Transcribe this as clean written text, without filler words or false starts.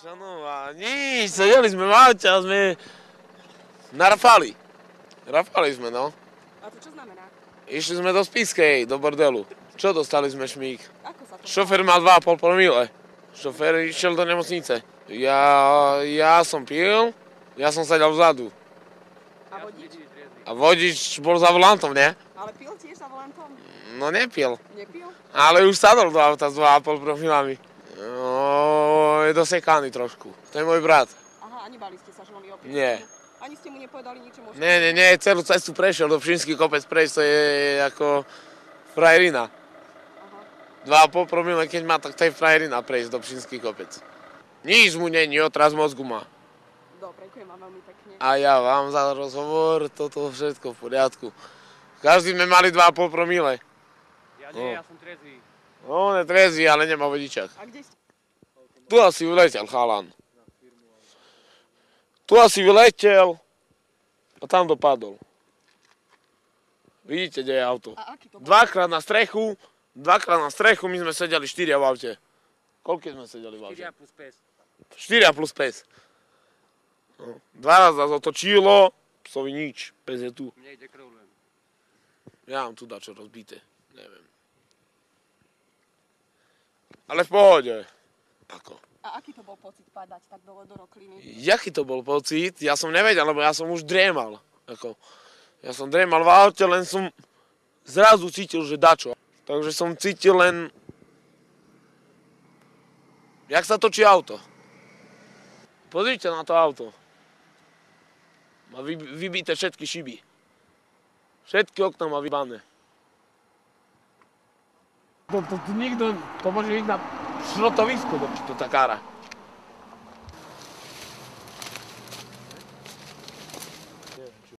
Čo no a nič, sedeli sme v aute a sme na Rafali. Rafali sme, no. A to čo znamená? Išli sme do Spišskej, do bordelu. Čo dostali sme šmík? Ako sa to... Šofér mal 2,5 promile. Šofér išiel do nemocnice. Ja som pil, ja som sedel vzadu. A vodič? A vodič bol za volantom, nie? Ale pil tiež za volantom? No nepil. Nepil? Ale už sadol do auta s 2,5 promilami. No, je dosekaný trošku. To je môj brat. Aha, a nebali ste sa, že on je opil? Nie. Ani ste mu nepovedali ničomu? Nie, celú cestu prešiel do Pšinský kopec prejsť, to je ako frajerina. Aha. 2,5 promile, keď má, tak to je frajerina prejsť do Pšinský kopec. Nič mu není, otraz mozgu má. Dobre, ďakujem vám veľmi pekne. A ja vám za rozhovor, toto všetko v poriadku. Každý sme mali 2,5 promile. Ja nie, ja som trezvý. No, on je trezvý, ale nemá vodičák. A kde ste? Tu asi vyletel, chalan. Tu asi vyletel a tam dopadol. Vidíte, kde je auto? A aký to bol? Dvakrát na strechu, my sme sedeli 4 v aute. Koľko sme sedeli v aute? 4 plus 5. 4 plus 5. No. 2 raz nás otočilo, psovi nič, pes je tu. Mne ide krv len. Ja mám tu dačo rozbité, neviem. Ale v pohode. Ako? A aký to bol pocit padať tak do rokliny? Jaký to bol pocit? Ja som nevedel, lebo ja som už driemal. Ako, ja som driemal v aute, len som zrazu cítil, že dačo. Takže som cítil len... Jak sa točí auto. Pozrite na to auto. Má vybité všetky šiby. Všetky okná má vybané. To nikto, to môže ísť na šrotovisko, to takára.